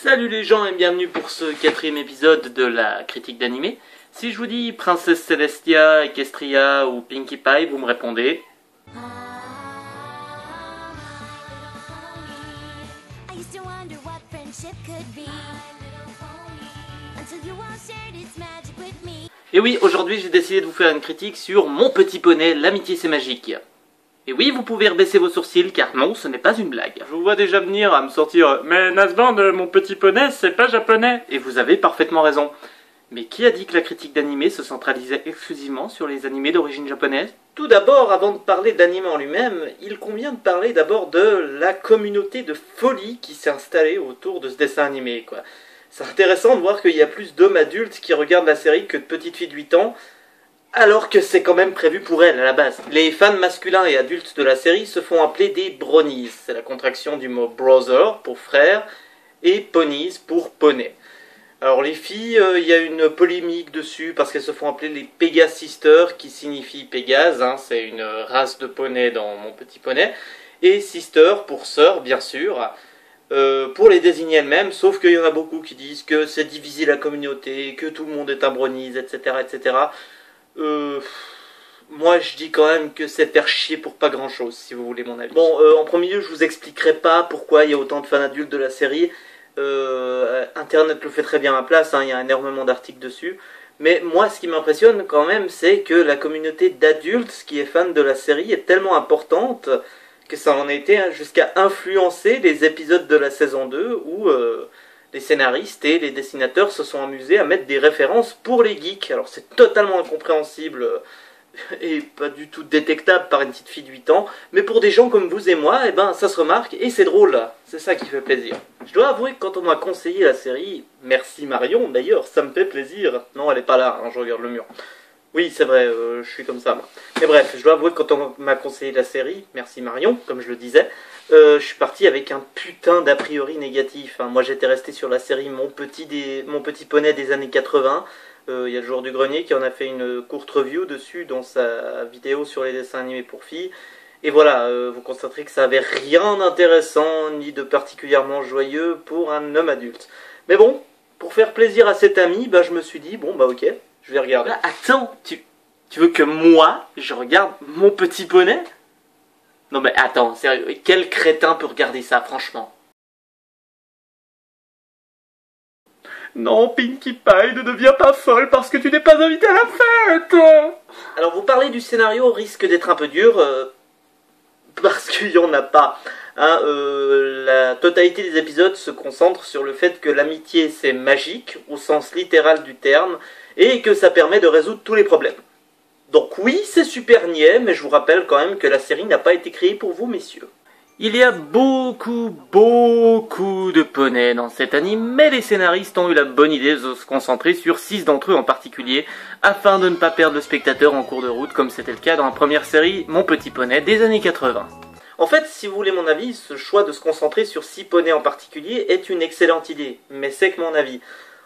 Salut les gens et bienvenue pour ce 4e épisode de la critique d'animé. Si je vous dis Princesse Celestia, Equestria ou Pinkie Pie, vous me répondez... Et oui, aujourd'hui j'ai décidé de vous faire une critique sur Mon Petit Poney, l'amitié c'est magique. Et oui, vous pouvez rebaisser vos sourcils, car non, ce n'est pas une blague. Je vous vois déjà venir à me sortir « Mais Nasband, Mon Petit Poney, c'est pas japonais !» Et vous avez parfaitement raison. Mais qui a dit que la critique d'animé se centralisait exclusivement sur les animés d'origine japonaise? Tout d'abord, avant de parler d'animé en lui-même, il convient de parler d'abord de la communauté de folie qui s'est installée autour de ce dessin animé, quoi. C'est intéressant de voir qu'il y a plus d'hommes adultes qui regardent la série que de petites filles de 8 ans, alors que c'est quand même prévu pour elles à la base. Les fans masculins et adultes de la série se font appeler des bronies. C'est la contraction du mot brother pour frère et ponies pour poney. Alors les filles, il y a une polémique dessus parce qu'elles se font appeler les Pegas Sisters, qui signifie Pégase, hein, c'est une race de poney dans Mon Petit Poney, et Sister pour sœur, bien sûr, pour les désigner elles-mêmes, sauf qu'il y en a beaucoup qui disent que c'est diviser la communauté, que tout le monde est un bronies, etc., etc., moi je dis quand même que c'est faire chier pour pas grand chose, si vous voulez mon avis. Bon, en premier lieu, je vous expliquerai pas pourquoi il y a autant de fans adultes de la série. Internet le fait très bien à place, hein, il y a énormément d'articles dessus. Mais moi, ce qui m'impressionne quand même, c'est que la communauté d'adultes qui est fan de la série est tellement importante que ça en a été jusqu'à influencer les épisodes de la saison 2 où... les scénaristes et les dessinateurs se sont amusés à mettre des références pour les geeks. Alors c'est totalement incompréhensible et pas du tout détectable par une petite fille de 8 ans, mais pour des gens comme vous et moi, eh ben, ça se remarque et c'est drôle là. C'est ça qui fait plaisir. Je dois avouer que quand on m'a conseillé la série, merci Marion d'ailleurs, ça me fait plaisir. Non, elle est pas là, hein, je regarde le mur. Oui, c'est vrai, je suis comme ça moi. Mais bref, je dois avouer que quand on m'a conseillé la série, merci Marion, comme je le disais, je suis parti avec un putain d'a priori négatif. Hein. Moi j'étais resté sur la série Mon Petit Poney des années 80. Il y a le Jour du Grenier qui en a fait une courte review dessus dans sa vidéo sur les dessins animés pour filles. Et voilà, vous constaterez que ça avait rien d'intéressant ni de particulièrement joyeux pour un homme adulte. Mais bon, pour faire plaisir à cet ami, bah, je me suis dit, bon bah ok, je vais regarder. Ah, attends, tu veux que moi, je regarde Mon Petit Poney ? Non mais attends, sérieux, quel crétin peut regarder ça, franchement? Non, Pinkie Pie, ne deviens pas folle parce que tu n'es pas invité à la fête. Alors vous parlez du scénario risque d'être un peu dur, parce qu'il n'y en a pas. Hein, la totalité des épisodes se concentre sur le fait que l'amitié c'est magique, au sens littéral du terme, et que ça permet de résoudre tous les problèmes. Donc oui, c'est super niais, mais je vous rappelle quand même que la série n'a pas été créée pour vous, messieurs. Il y a beaucoup de poneys dans cet anime, mais les scénaristes ont eu la bonne idée de se concentrer sur 6 d'entre eux en particulier, afin de ne pas perdre le spectateur en cours de route, comme c'était le cas dans la première série Mon Petit Poney des années 80. En fait, si vous voulez mon avis, ce choix de se concentrer sur 6 poneys en particulier est une excellente idée, mais c'est que mon avis.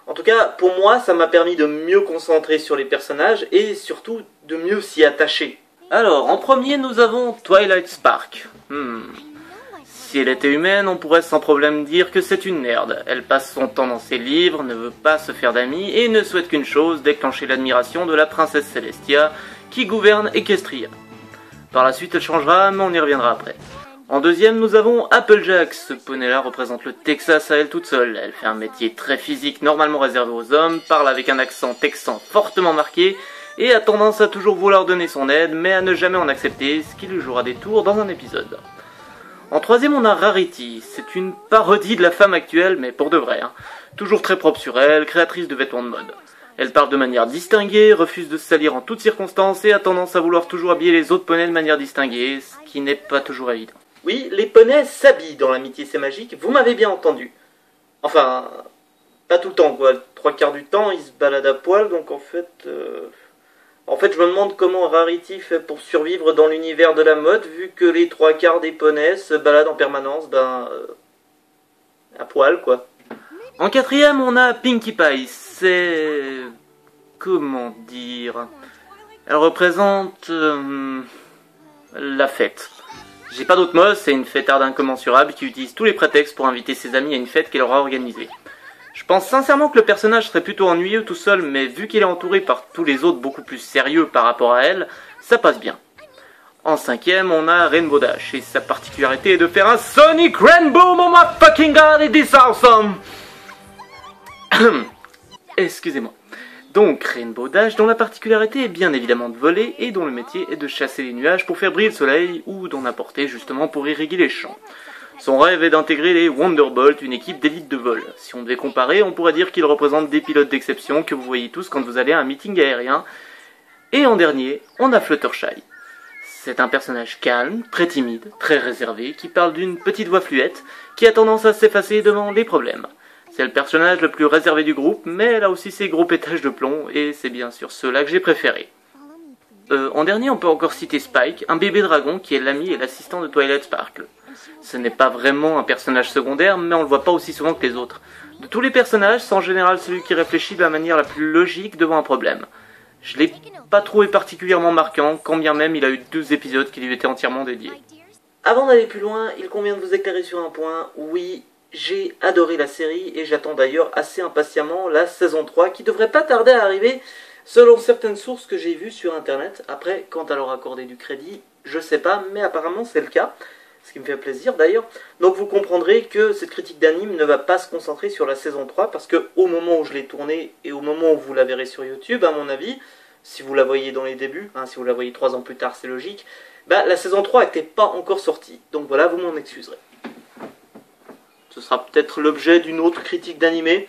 En tout cas, pour moi, ça m'a permis de mieux concentrer sur les personnages et surtout de mieux s'y attacher. Alors, en premier, nous avons Twilight Spark. Si elle était humaine, on pourrait sans problème dire que c'est une nerd. Elle passe son temps dans ses livres, ne veut pas se faire d'amis et ne souhaite qu'une chose, déclencher l'admiration de la princesse Celestia qui gouverne Equestria. Par la suite, elle changera, mais on y reviendra après. En deuxième, nous avons Applejack. Ce poney-là représente le Texas à elle toute seule. Elle fait un métier très physique, normalement réservé aux hommes, parle avec un accent texan fortement marqué, et a tendance à toujours vouloir donner son aide, mais à ne jamais en accepter, ce qui lui jouera des tours dans un épisode. En troisième, on a Rarity. C'est une parodie de la femme actuelle, mais pour de vrai. Hein. Toujours très propre sur elle, créatrice de vêtements de mode. Elle parle de manière distinguée, refuse de se salir en toutes circonstances, et a tendance à vouloir toujours habiller les autres poneys de manière distinguée, ce qui n'est pas toujours évident. Oui, les poneys s'habillent dans l'amitié c'est magique, vous m'avez bien entendu. Enfin, pas tout le temps quoi, 3/4 du temps ils se baladent à poil, donc en fait, je me demande comment Rarity fait pour survivre dans l'univers de la mode, vu que les 3/4 des poneys se baladent en permanence, à poil quoi. En quatrième, on a Pinkie Pie, c'est... comment dire... Elle représente... la fête. J'ai pas d'autre mot, c'est une fêtarde incommensurable qui utilise tous les prétextes pour inviter ses amis à une fête qu'elle aura organisée. Je pense sincèrement que le personnage serait plutôt ennuyeux tout seul, mais vu qu'il est entouré par tous les autres beaucoup plus sérieux par rapport à elle, ça passe bien. En 5ème, on a Rainbow Dash, et sa particularité est de faire un Sonic Rainbow, oh my fucking god, it is awesome! Excusez-moi. Donc, Rainbow Dash, dont la particularité est bien évidemment de voler, et dont le métier est de chasser les nuages pour faire briller le soleil, ou d'en apporter justement pour irriguer les champs. Son rêve est d'intégrer les Wonderbolt, une équipe d'élite de vol. Si on devait comparer, on pourrait dire qu'il représente des pilotes d'exception que vous voyez tous quand vous allez à un meeting aérien. Et en dernier, on a Fluttershy. C'est un personnage calme, très timide, très réservé, qui parle d'une petite voix fluette, qui a tendance à s'effacer devant les problèmes. C'est le personnage le plus réservé du groupe, mais elle a aussi ses gros pétages de plomb, et c'est bien sûr ceux-là que j'ai préférés. En dernier, on peut encore citer Spike, un bébé dragon qui est l'ami et l'assistant de Twilight Sparkle. Ce n'est pas vraiment un personnage secondaire, mais on le voit pas aussi souvent que les autres. De tous les personnages, c'est en général celui qui réfléchit de la manière la plus logique devant un problème. Je l'ai pas trouvé particulièrement marquant, quand bien même il a eu 2 épisodes qui lui étaient entièrement dédiés. Avant d'aller plus loin, il convient de vous éclairer sur un point. Oui, j'ai adoré la série et j'attends d'ailleurs assez impatiemment la saison 3 qui devrait pas tarder à arriver selon certaines sources que j'ai vues sur internet. Après, quant à leur accorder du crédit, je sais pas, mais apparemment c'est le cas. Ce qui me fait plaisir d'ailleurs. Donc vous comprendrez que cette critique d'anime ne va pas se concentrer sur la saison 3 parce que au moment où je l'ai tournée et au moment où vous la verrez sur YouTube, à mon avis, si vous la voyez dans les débuts, si vous la voyez 3 ans plus tard, c'est logique, la saison 3 n'était pas encore sortie. Donc voilà, vous m'en excuserez. Ce sera peut-être l'objet d'une autre critique d'animé,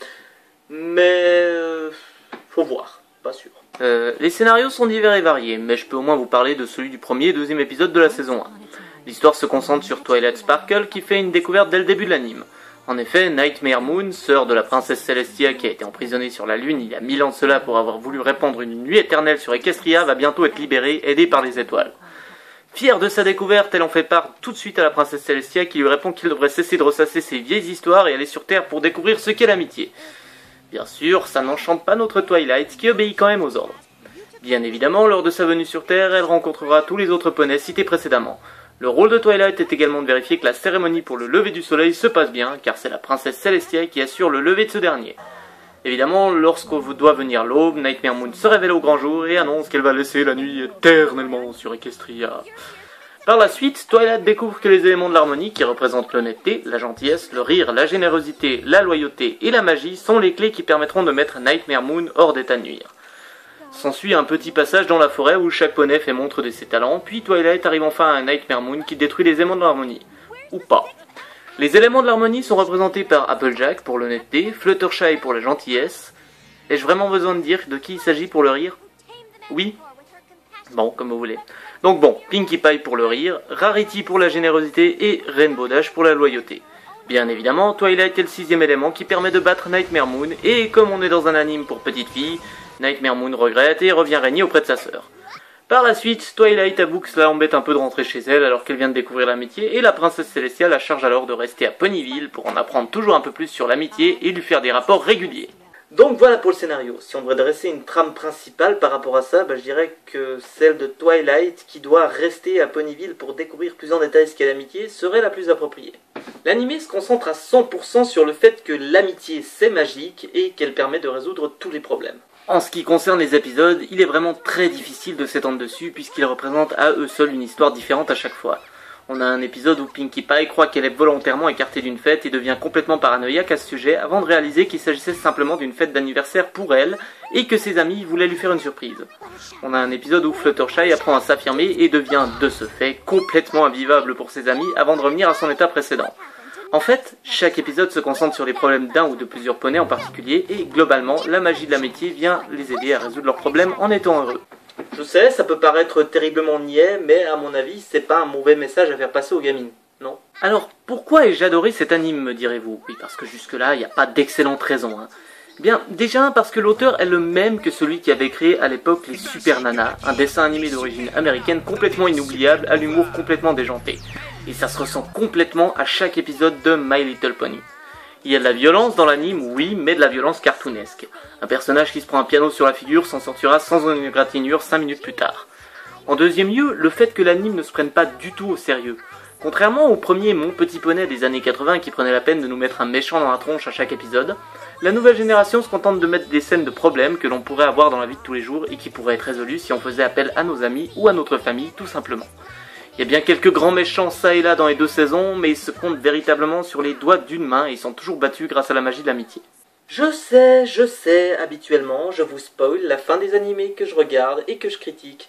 mais faut voir, pas sûr. Les scénarios sont divers et variés, mais je peux au moins vous parler de celui du premier et deuxième épisode de la saison 1. L'histoire se concentre sur Twilight Sparkle qui fait une découverte dès le début de l'anime. En effet, Nightmare Moon, sœur de la princesse Celestia qui a été emprisonnée sur la Lune il y a 1000 ans de cela pour avoir voulu répandre une nuit éternelle sur Equestria, va bientôt être libérée, aidée par les étoiles. Fière de sa découverte, elle en fait part tout de suite à la princesse Celestia qui lui répond qu'il devrait cesser de ressasser ses vieilles histoires et aller sur Terre pour découvrir ce qu'est l'amitié. Bien sûr, ça n'enchante pas notre Twilight qui obéit quand même aux ordres. Bien évidemment, lors de sa venue sur Terre, elle rencontrera tous les autres poneys cités précédemment. Le rôle de Twilight est également de vérifier que la cérémonie pour le lever du soleil se passe bien, car c'est la princesse Celestia qui assure le lever de ce dernier. Évidemment, lorsqu'on doit venir l'aube, Nightmare Moon se révèle au grand jour et annonce qu'elle va laisser la nuit éternellement sur Equestria. Par la suite, Twilight découvre que les éléments de l'harmonie, qui représentent l'honnêteté, la gentillesse, le rire, la générosité, la loyauté et la magie, sont les clés qui permettront de mettre Nightmare Moon hors d'état de nuire. S'ensuit un petit passage dans la forêt où chaque poney fait montre de ses talents, puis Twilight arrive enfin à un Nightmare Moon qui détruit les éléments de l'harmonie. Ou pas. Les éléments de l'harmonie sont représentés par Applejack pour l'honnêteté, Fluttershy pour la gentillesse. Ai-je vraiment besoin de dire de qui il s'agit pour le rire? Oui? Bon, comme vous voulez. Donc bon, Pinkie Pie pour le rire, Rarity pour la générosité et Rainbow Dash pour la loyauté. Bien évidemment, Twilight est le 6e élément qui permet de battre Nightmare Moon, et comme on est dans un anime pour petites filles, Nightmare Moon regrette et revient régner auprès de sa sœur. Par la suite, Twilight avoue que cela embête un peu de rentrer chez elle alors qu'elle vient de découvrir l'amitié, et la princesse Celestia la charge alors de rester à Ponyville pour en apprendre toujours un peu plus sur l'amitié et lui faire des rapports réguliers. Donc voilà pour le scénario. Si on devrait dresser une trame principale par rapport à ça, je dirais que celle de Twilight, qui doit rester à Ponyville pour découvrir plus en détail ce qu'est l'amitié, serait la plus appropriée. L'anime se concentre à 100% sur le fait que l'amitié c'est magique et qu'elle permet de résoudre tous les problèmes. En ce qui concerne les épisodes, il est vraiment très difficile de s'étendre dessus puisqu'ils représentent à eux seuls une histoire différente à chaque fois. On a un épisode où Pinkie Pie croit qu'elle est volontairement écartée d'une fête et devient complètement paranoïaque à ce sujet avant de réaliser qu'il s'agissait simplement d'une fête d'anniversaire pour elle et que ses amis voulaient lui faire une surprise. On a un épisode où Fluttershy apprend à s'affirmer et devient de ce fait complètement invivable pour ses amis avant de revenir à son état précédent. En fait, chaque épisode se concentre sur les problèmes d'un ou de plusieurs poneys en particulier et globalement, la magie de l'amitié vient les aider à résoudre leurs problèmes en étant heureux. Je sais, ça peut paraître terriblement niais, mais à mon avis, c'est pas un mauvais message à faire passer aux gamines, non? Alors, pourquoi ai-je adoré cet anime, me direz-vous? Oui, parce que jusque-là, il n'y a pas d'excellente raison, Bien, déjà parce que l'auteur est le même que celui qui avait créé à l'époque les Super Nanas, un dessin animé d'origine américaine complètement inoubliable, à l'humour complètement déjanté. Et ça se ressent complètement à chaque épisode de My Little Pony. Il y a de la violence dans l'anime, oui, mais de la violence cartoonesque. Un personnage qui se prend un piano sur la figure s'en sortira sans une égratignure 5 minutes plus tard. En deuxième lieu, le fait que l'anime ne se prenne pas du tout au sérieux. Contrairement au premier Mon Petit Poney des années 80 qui prenait la peine de nous mettre un méchant dans la tronche à chaque épisode, la nouvelle génération se contente de mettre des scènes de problèmes que l'on pourrait avoir dans la vie de tous les jours et qui pourraient être résolus si on faisait appel à nos amis ou à notre famille tout simplement. Il y a bien quelques grands méchants ça et là dans les 2 saisons, mais ils se comptent véritablement sur les doigts d'une main et ils sont toujours battus grâce à la magie de l'amitié. Je sais, habituellement je vous spoil la fin des animés que je regarde et que je critique.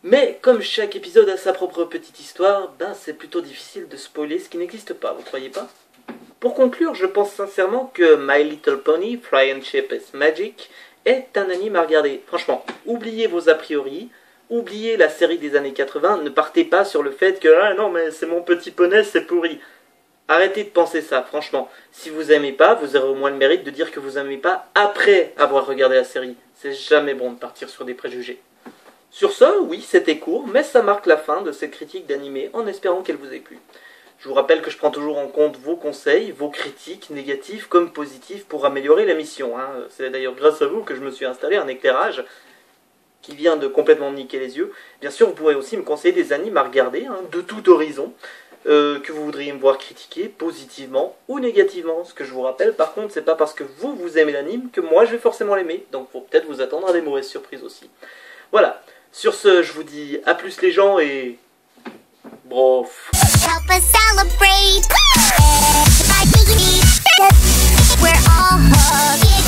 Mais comme chaque épisode a sa propre petite histoire, c'est plutôt difficile de spoiler ce qui n'existe pas, vous croyez pas? Pour conclure, je pense sincèrement que My Little Pony, Friendship is Magic est un anime à regarder. Franchement, oubliez vos a priori, oubliez la série des années 80, ne partez pas sur le fait que « Ah non mais c'est Mon Petit Poney, c'est pourri ». Arrêtez de penser ça, franchement. Si vous aimez pas, vous aurez au moins le mérite de dire que vous aimez pas après avoir regardé la série. C'est jamais bon de partir sur des préjugés. Sur ce, oui, c'était court, mais ça marque la fin de cette critique d'animé en espérant qu'elle vous ait plu. Je vous rappelle que je prends toujours en compte vos conseils, vos critiques, négatives comme positives, pour améliorer l'émission. C'est d'ailleurs grâce à vous que je me suis installé un éclairage qui vient de complètement me niquer les yeux. Bien sûr, vous pourrez aussi me conseiller des animes à regarder, de tout horizon, que vous voudriez me voir critiquer positivement ou négativement. Ce que je vous rappelle, par contre, c'est pas parce que vous aimez l'anime que moi je vais forcément l'aimer, donc faut peut-être vous attendre à des mauvaises surprises aussi. Voilà. Sur ce, je vous dis à plus les gens et... brof. Help us celebrate. We're all hugging.